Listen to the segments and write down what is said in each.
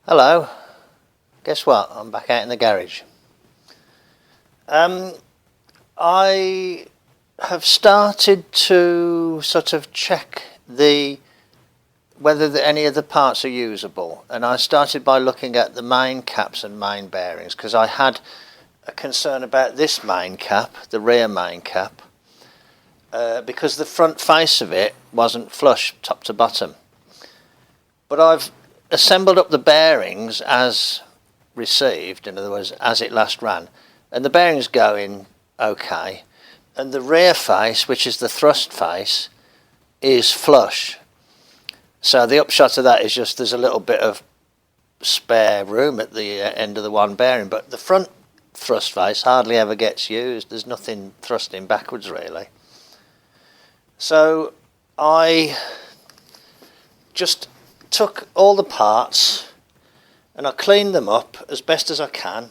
Hello, guess what? I'm back out in the garage. I have started to sort of check whether any of the parts are usable, and I started by looking at the main caps and main bearings, because I had a concern about this main cap, the rear main cap, because the front face of it wasn't flush top to bottom. But I've assembled up the bearings as received, in other words as it last ran, and the bearings go in okay, and the rear face, which is the thrust face, is flush. So the upshot of that is just there's a little bit of spare room at the end of the one bearing, but the front thrust face hardly ever gets used. There's nothing thrusting backwards really. So I just took all the parts and I cleaned them up as best as I can,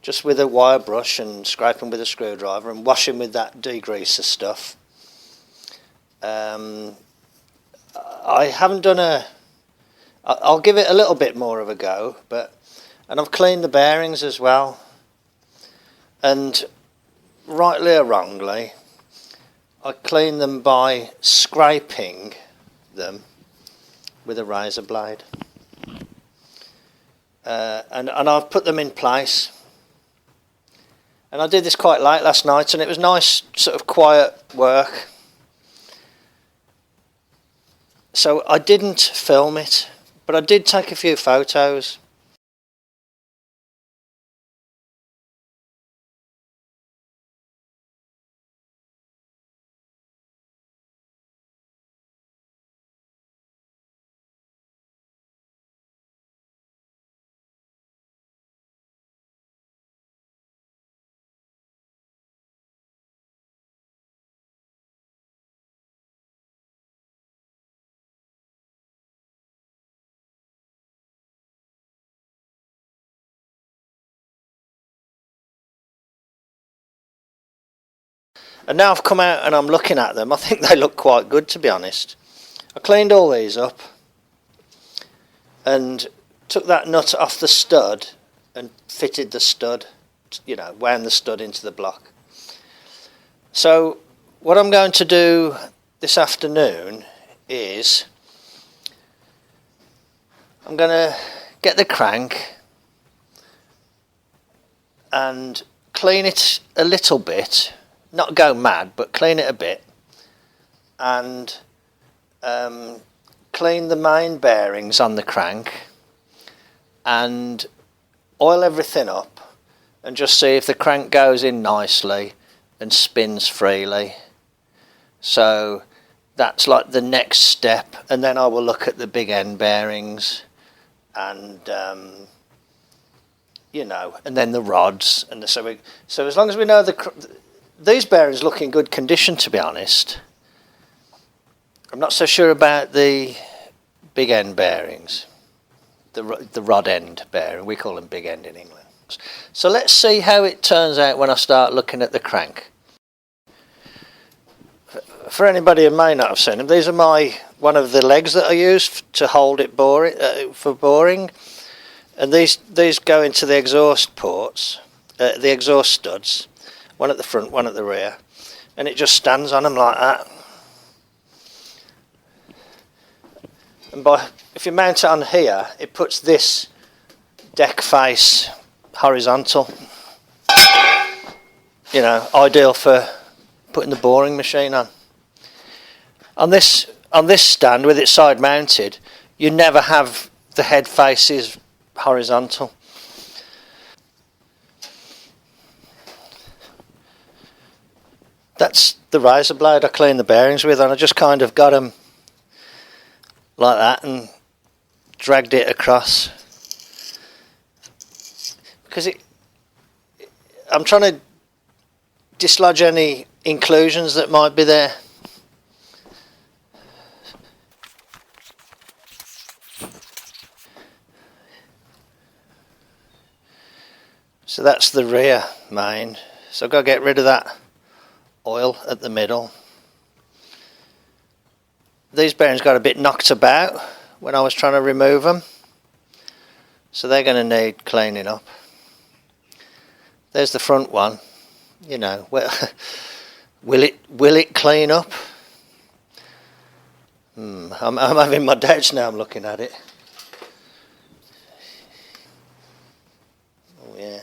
just with a wire brush and scraping with a screwdriver and washing with that degreaser stuff. I haven't done I'll give it a little bit more of a go, and I've cleaned the bearings as well, and rightly or wrongly I clean them by scraping them with a razor blade, and I've put them in place, and I did this quite late last night, and it was nice sort of quiet work, so I didn't film it, but I did take a few photos. And now I've come out and I'm looking at them. I think they look quite good, to be honest. I cleaned all these up and took that nut off the stud and fitted the stud, wound the stud into the block. So what I'm going to do this afternoon is I'm going to get the crank and clean it a little bit. Not go mad, but clean it a bit, and clean the main bearings on the crank and oil everything up and just see if the crank goes in nicely and spins freely. So that's like the next step, and then I will look at the big end bearings and and then the rods, and so as long as we know these bearings look in good condition, to be honest. I'm not so sure about the big end bearings, the rod end bearing. We call them big end in England. So let's see how it turns out when I start looking at the crank. For anybody who may not have seen them, these are one of the legs that I use to hold it for boring, and these go into the exhaust ports, the exhaust studs. One at the front, one at the rear, and it just stands on them like that. And if you mount it on here, it puts this deck face horizontal. Ideal for putting the boring machine on. On this stand with it side mounted, you never have the head faces horizontal. That's the razor blade I cleaned the bearings with, and I just kind of got them like that and dragged it across, because I'm trying to dislodge any inclusions that might be there. So that's the rear main, so I've got to get rid of that oil at the middle. These bearings got a bit knocked about when I was trying to remove them, so they're going to need cleaning up. There's the front one. You know, well, will it clean up? I'm having my doubts now. I'm looking at it. Oh yeah.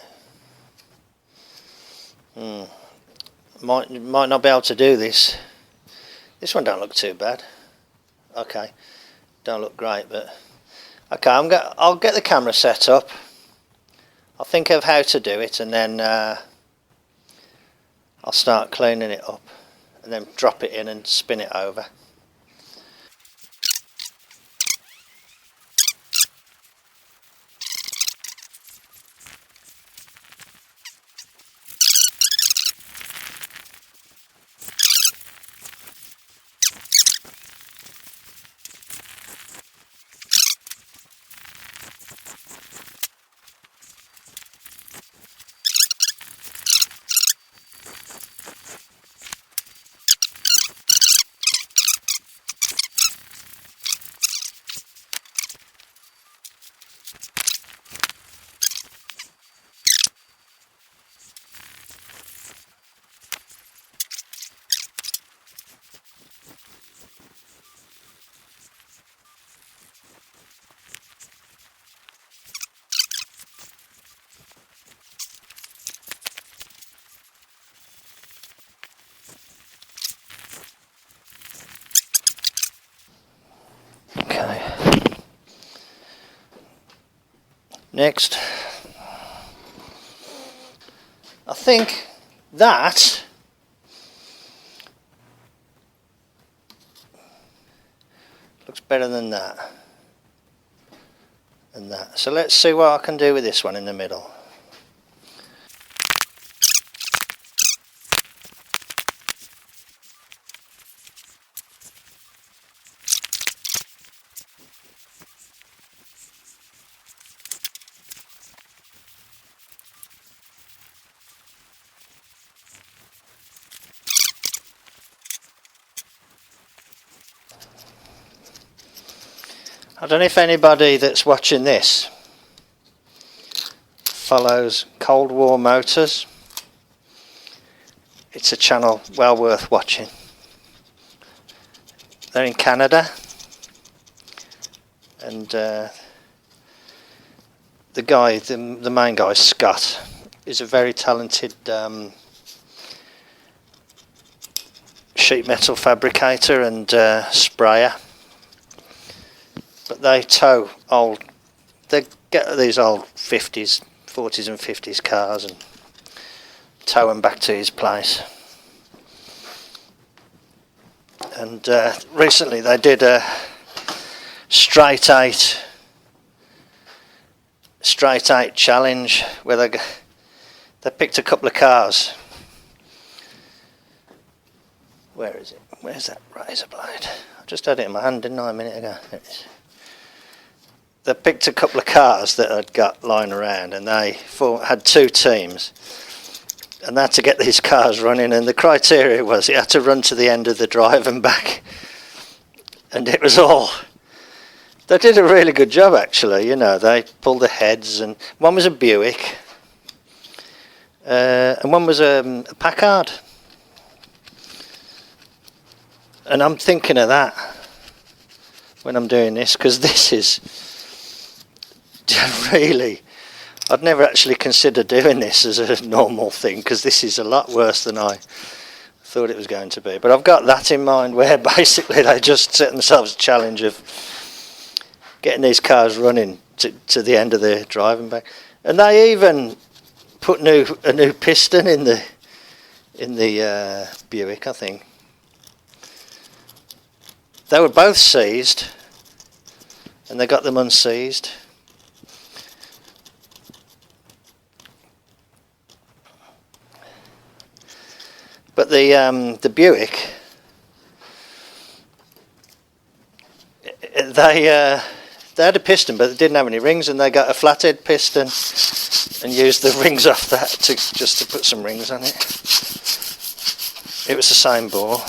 Might not be able to do this. This one don't look too bad. Okay, don't look great, but okay. I'll get the camera set up. I'll think of how to do it, and then I'll start cleaning it up, and then drop it in and spin it over. Okay. Next, I think that looks better than that and that. So let's see what I can do with this one in the middle. I don't know if anybody that's watching this follows Cold War Motors. It's a channel well worth watching. They're in Canada, and the main guy, Scott, is a very talented sheet metal fabricator and sprayer. But they tow they get these old 40s and 50s cars and tow them back to his place. And recently they did a straight eight challenge where they picked a couple of cars. Where is it? Where's that razor blade? I just had it in my hand, didn't I, a minute ago? There it is. They picked a couple of cars that I'd got lying around, and they had two teams, and they had to get these cars running, and the criteria was you had to run to the end of the drive and back, and it was all, they did a really good job actually. You know, they pulled the heads, and one was a Buick and one was a Packard, and I'm thinking of that when I'm doing this, because this is really, I'd never actually considered doing this as a normal thing, because this is a lot worse than I thought it was going to be. But I've got that in mind, where basically they just set themselves a challenge of getting these cars running to the end of the driving back, and they even put a new piston in the Buick. I think they were both seized, and they got them unseized. But the Buick, they had a piston, but they didn't have any rings, and they got a flathead piston and used the rings off that just to put some rings on it. It was the same bore.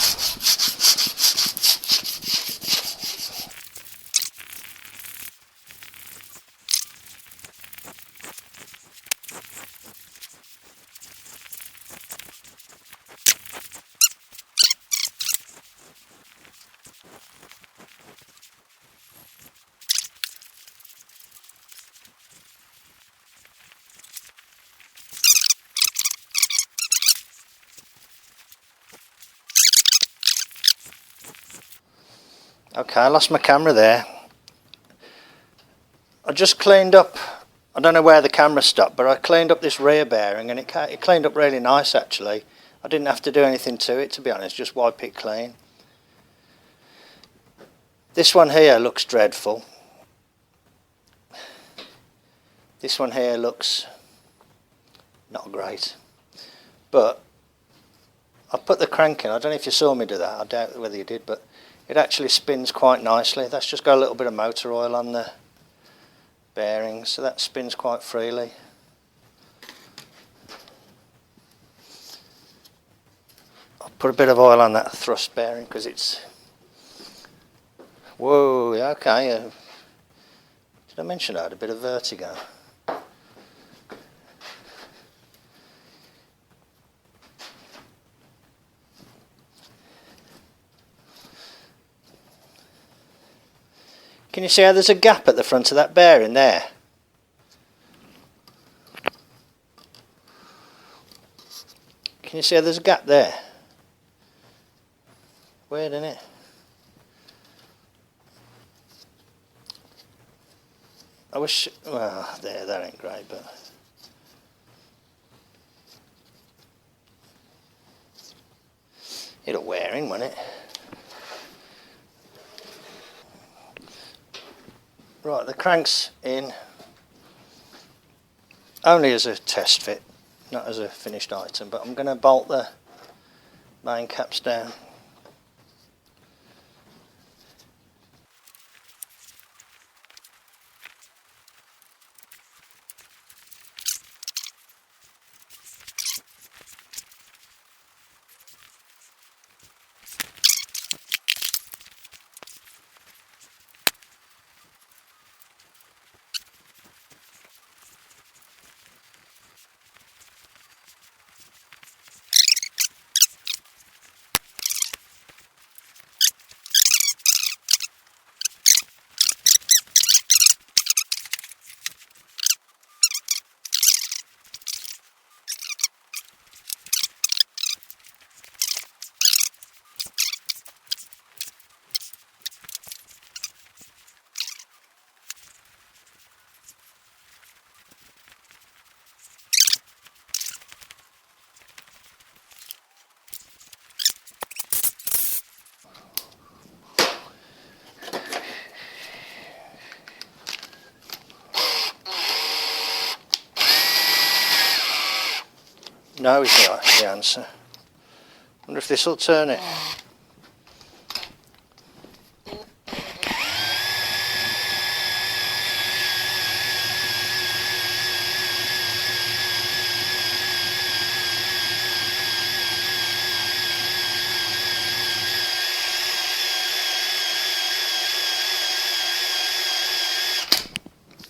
Okay, I lost my camera there. I just cleaned up, I don't know where the camera stopped, but I cleaned up this rear bearing and it cleaned up really nice actually. I didn't have to do anything to it, to be honest, just wipe it clean. This one here looks dreadful. This one here looks not great. But I put the crank in. I don't know if you saw me do that. I doubt whether you did, but it actually spins quite nicely. That's just got a little bit of motor oil on the bearings, so that spins quite freely. I'll put a bit of oil on that thrust bearing because it's... Whoa, yeah, okay. Did I mention I had a bit of vertigo? Can you see how there's a gap at the front of that bearing there? Can you see how there's a gap there? Weird, isn't it? I wish, well, there, that ain't great, but... It'll wear in, won't it? Right, the crank's in, only as a test fit, not as a finished item, but I'm going to bolt the main caps down. No is the answer. Wonder if this will turn it.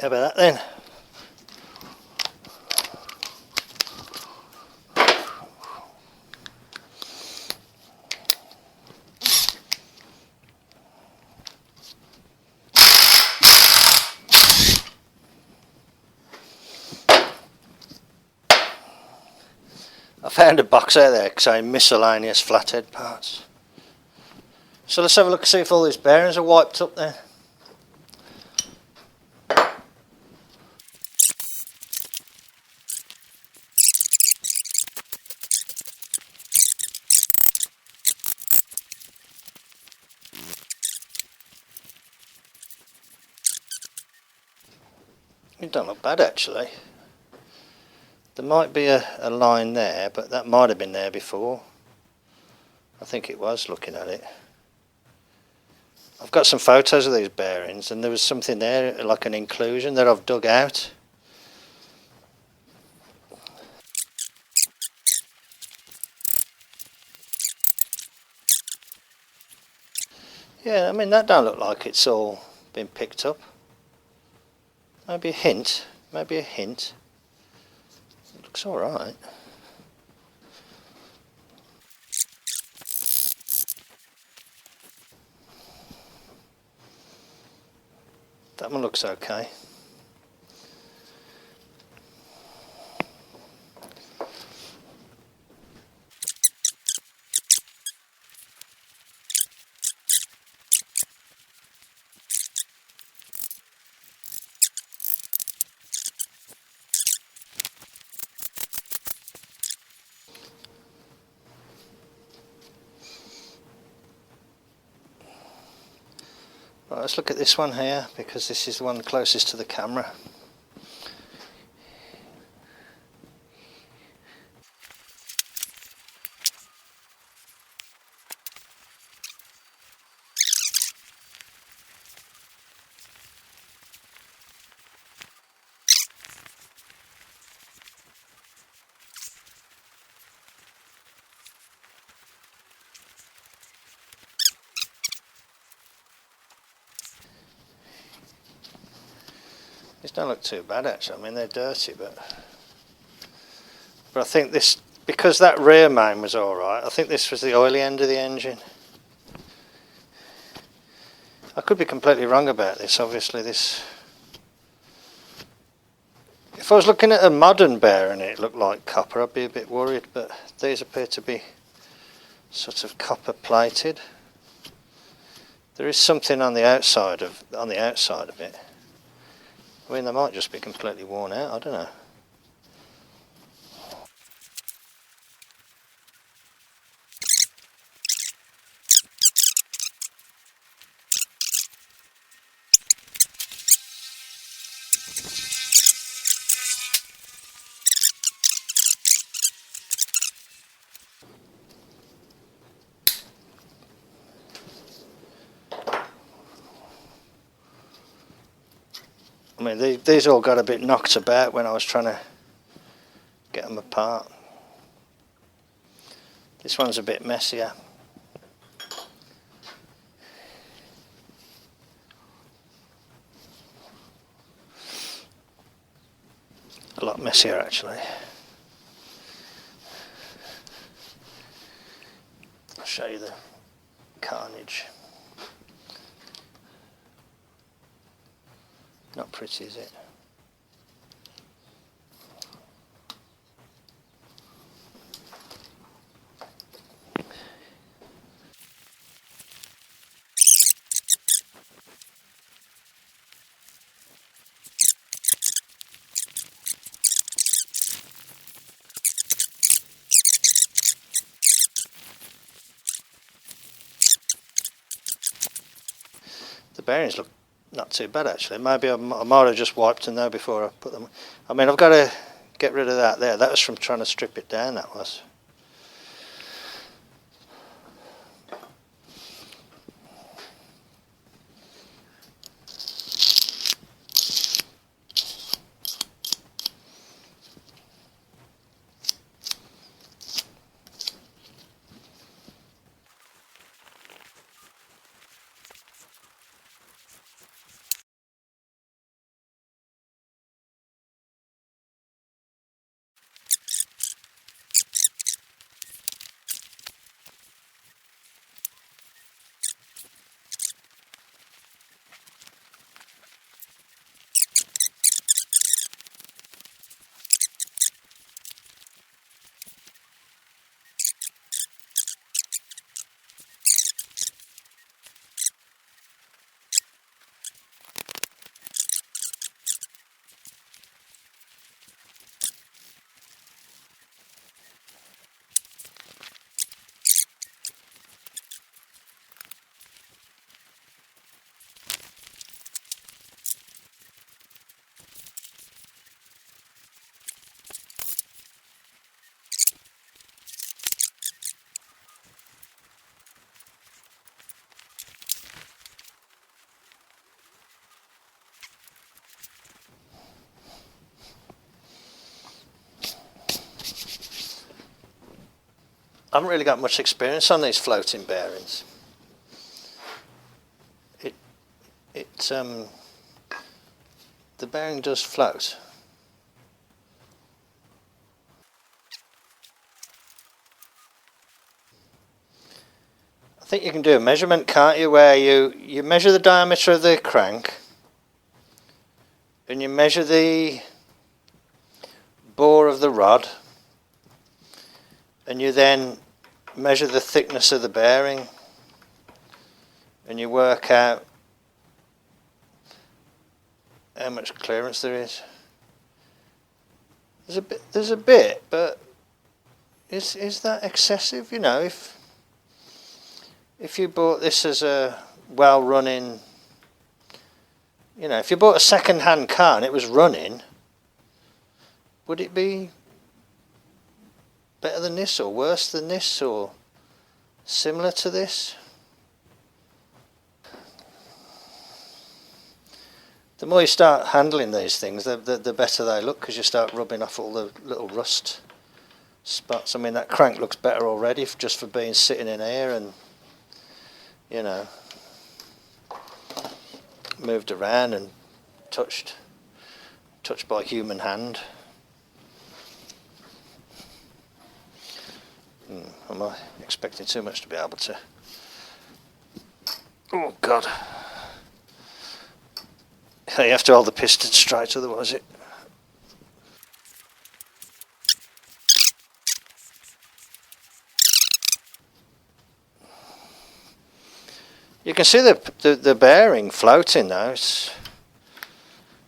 How about that then? I found a box out there saying miscellaneous flathead parts. So let's have a look and see if all these bearings are wiped up there. It don't look bad actually. There might be a line there, but that might have been there before. I think it was, looking at it. I've got some photos of these bearings and there was something there, like an inclusion that I've dug out. Yeah, I mean that don't look like it's all been picked up. Maybe a hint, maybe a hint. It looks alright. That one looks okay. Right, let's look at this one here, because this is the one closest to the camera. These don't look too bad actually. I mean, they're dirty, but I think this, because that rear main was alright, I think this was the oily end of the engine. I could be completely wrong about this, obviously. This, if I was looking at a modern bearing and it looked like copper, I'd be a bit worried, but these appear to be sort of copper plated. There is something on the outside of it. I mean, they might just be completely worn out, I don't know. I mean, these all got a bit knocked about when I was trying to get them apart. This one's a bit messier. A lot messier actually. I'll show you the carnage. Not pretty, is it? The bearings look not too bad actually. Maybe I might have just wiped them though before I put them. I mean, I've got to get rid of that there. That was from trying to strip it down, that was. I haven't really got much experience on these floating bearings. The bearing does float. I think you can do a measurement, can't you, where you measure the diameter of the crank and you measure the bore of the rod, and you then measure the thickness of the bearing, and you work out how much clearance there is. There's a bit, but is that excessive? You know, if you bought this as a well-running You know, if you bought a second-hand car and it was running, would it be better than this, or worse than this, or similar to this? The more you start handling these things, the better they look, because you start rubbing off all the little rust spots. I mean, that crank looks better already just for being sitting in here and, you know, moved around and touched by human hand. Am I expecting too much to be able to? Oh God! You have to hold the piston straight, otherwise it. You can see the bearing floating now.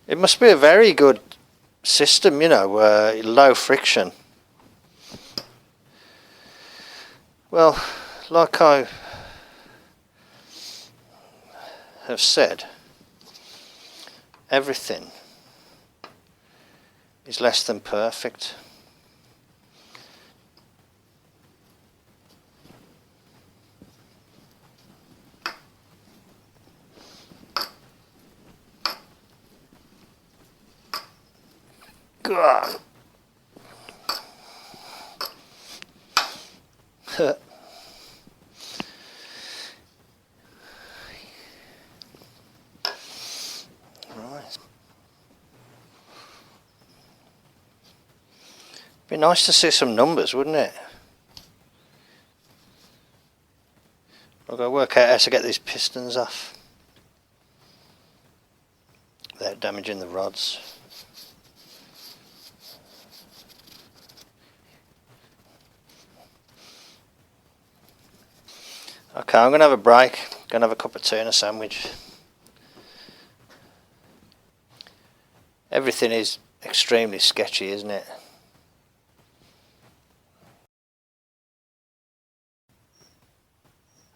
It must be a very good system, you know, low friction. Well, like I have said, everything is less than perfect. God. Right. Be nice to see some numbers, wouldn't it? I've got to work out how to get these pistons off without damaging the rods. Okay, I'm going to have a break, going to have a cup of tea and a sandwich. Everything is extremely sketchy, isn't it?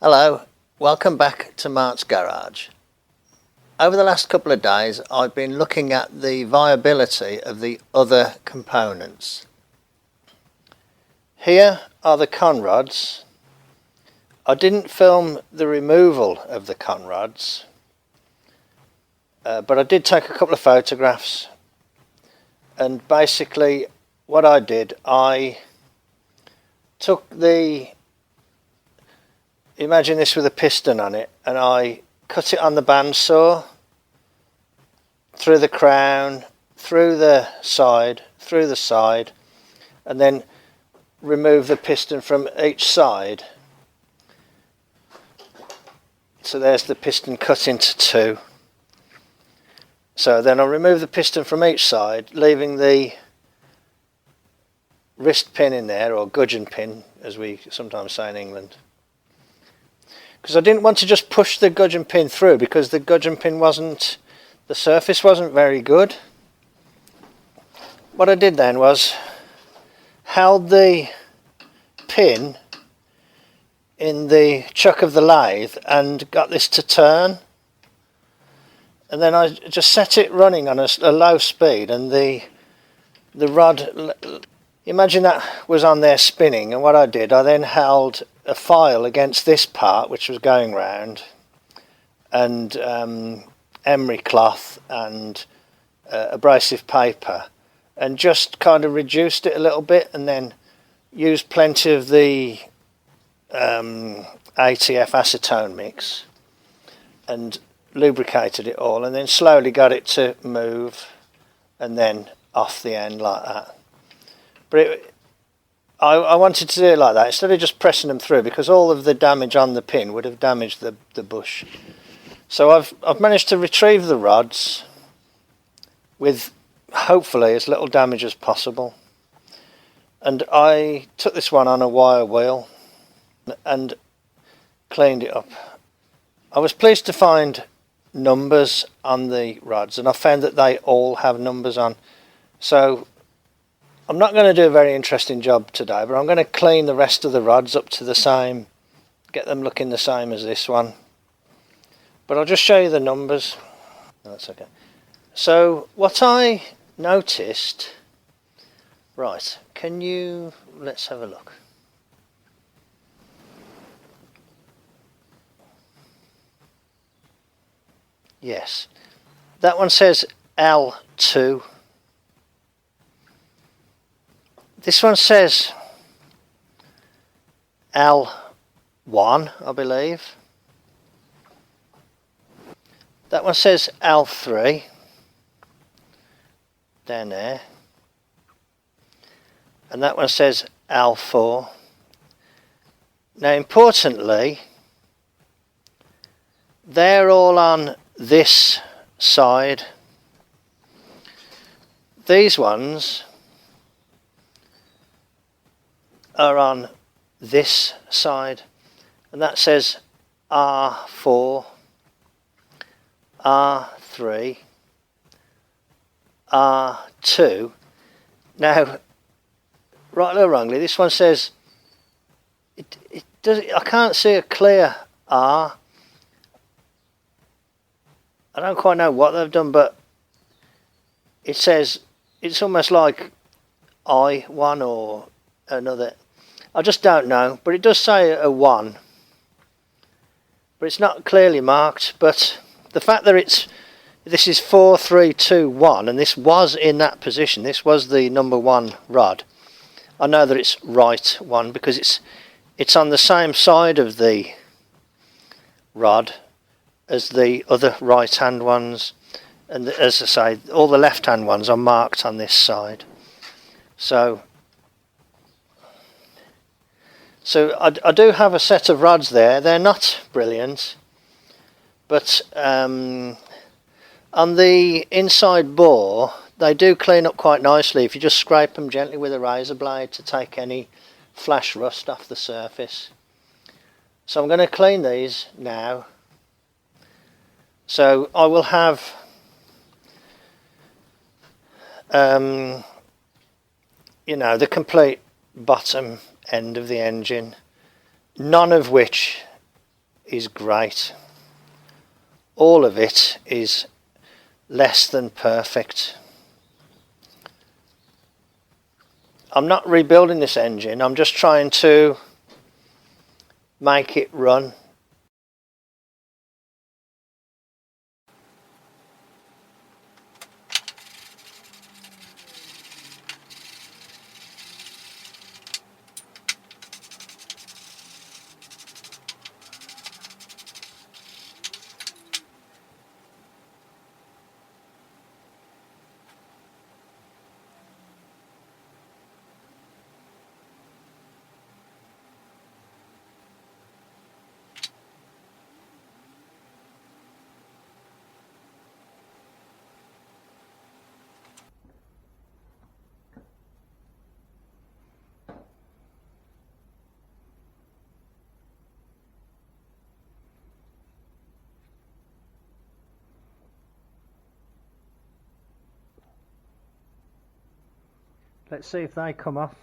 Hello, welcome back to Mart's Garage. Over the last couple of days I've been looking at the viability of the other components. Here are the conrods. I didn't film the removal of the conrods, but I did take a couple of photographs, and basically what I did, I took the, imagine this with a piston on it, and I cut it on the bandsaw through the crown, through the side, and then remove the piston from each side. So there's the piston cut into two. So then I'll remove the piston from each side, leaving the wrist pin in there, or gudgeon pin as we sometimes say in England. Because I didn't want to just push the gudgeon pin through, because the gudgeon pin the surface wasn't very good. What I did then was held the pin in the chuck of the lathe and got this to turn, and then I just set it running on a low speed, and the rod, imagine that was on there spinning, and what I did, I then held a file against this part which was going round, and emery cloth and abrasive paper, and just kind of reduced it a little bit, and then used plenty of the ATF acetone mix and lubricated it all, and then slowly got it to move, and then off the end like that. But I wanted to do it like that instead of just pressing them through, because all of the damage on the pin would have damaged the bush. So I've managed to retrieve the rods with hopefully as little damage as possible, and I took this one on a wire wheel and cleaned it up. I was pleased to find numbers on the rods, and I found that they all have numbers on. So I'm not going to do a very interesting job today, but I'm going to clean the rest of the rods up to the same, get them looking the same as this one. But I'll just show you the numbers. That's okay. So what I noticed, right, let's have a look. Yes, that one says L2. This one says L1, I believe. That one says L3 down there, and that one says L4. Now importantly, they're all on this side. These ones are on this side, and that says R4, R3, R2. Now, rightly or wrongly, this one says it does. I can't see a clear R. I don't quite know what they've done, but it says it's almost like I1 or another. I just don't know, but it does say a 1, but it's not clearly marked. But the fact that this is 4, 3, 2, 1, and this was in that position, this was the number 1 rod, I know that it's right 1 because it's on the same side of the rod as the other right hand ones, and as I say, all the left hand ones are marked on this side. So I do have a set of rods there. They're not brilliant, but on the inside bore they do clean up quite nicely if you just scrape them gently with a razor blade to take any flash rust off the surface. So I'm going to clean these now. So I will have the complete bottom end of the engine, none of which is great. All of it is less than perfect. I'm not rebuilding this engine, I'm just trying to make it run. Let's see if they come off.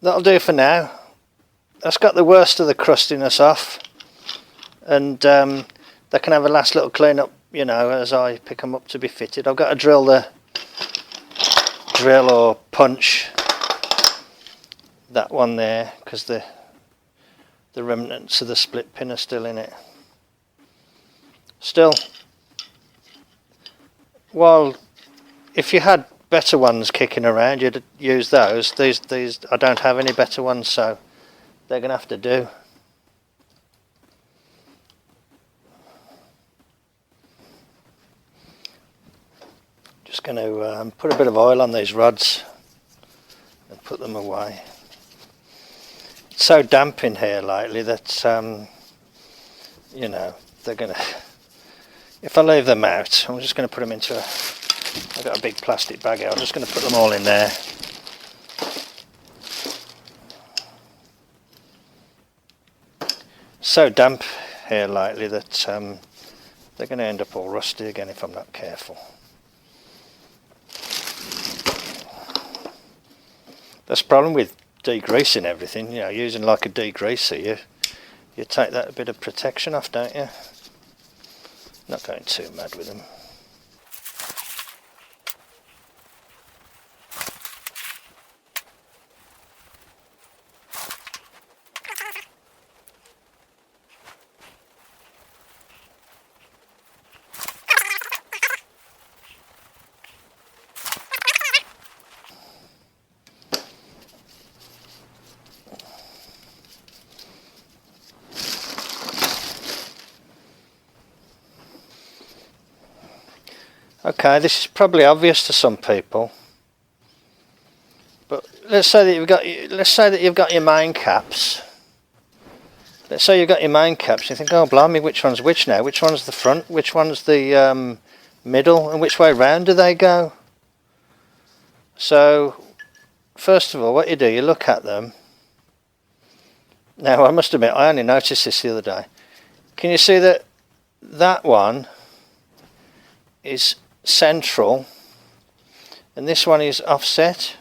that'll do for now. That's got the worst of the crustiness off, and they can have a last little clean up, you know, as I pick them up to be fitted. I've got to drill or punch that one there because the remnants of the split pin are still in it. Still, while if you had better ones kicking around, you'd use those. These I don't have any better ones, so they're gonna have to do. Just going to put a bit of oil on these rods and put them away. It's so damp in here lately that you know, they're gonna, if I leave them out, I'm just going to put them into I've got a big plastic bag here. I'm just going to put them all in there. So damp here lately that they're going to end up all rusty again if I'm not careful. That's the problem with degreasing everything, you know, using like a degreaser, you take that bit of protection off, don't you? Not going too mad with them. Okay, this is probably obvious to some people, but let's say that you've got your main caps. Let's say you've got your main caps. You think, oh blimey, which one's which now? Which one's the front? Which one's the middle? And which way round do they go? So, first of all, what you do, you look at them. Now, I must admit, I only noticed this the other day. Can you see that that one is central and this one is offset?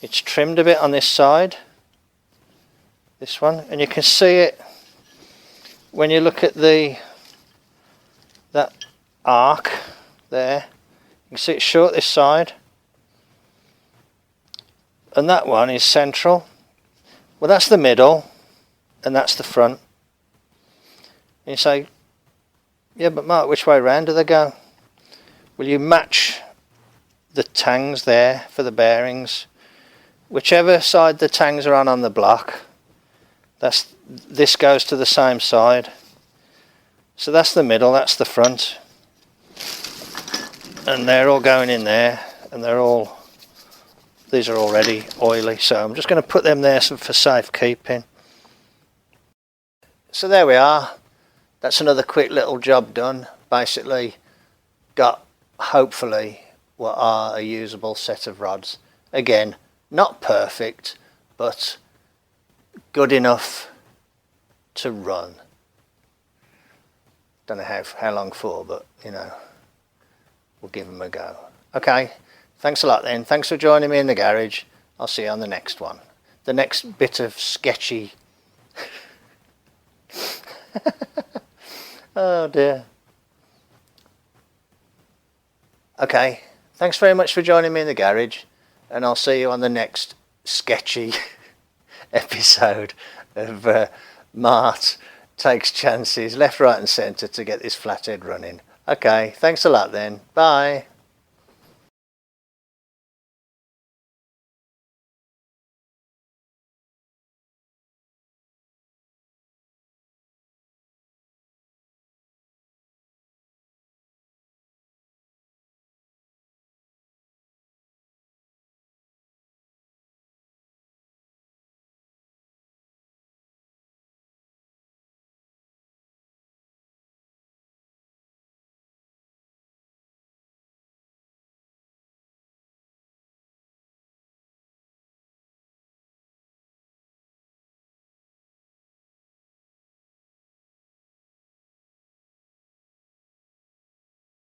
It's trimmed a bit on this side, this one, and you can see it when you look at that arc there. You can see it's short this side, and that one is central. Well, that's the middle and that's the front. And you say, yeah, but Mark, which way round do they go? Will you match the tangs there for the bearings? Whichever side the tangs are on the block, this goes to the same side. So that's the middle, that's the front. And they're all going in there, and these are already oily, so I'm just going to put them there for safekeeping. So there we are. That's another quick little job done. Basically got, hopefully, what are a usable set of rods. Again, not perfect, but good enough to run. Don't know how long for, but you know, we'll give them a go. Okay, thanks a lot then. Thanks for joining me in the garage. I'll see you on the next one. The next bit of sketchy. Oh dear. Okay, thanks very much for joining me in the garage, and I'll see you on the next sketchy episode of Mart takes chances left, right and centre to get this flathead running. Okay, thanks a lot then. Bye.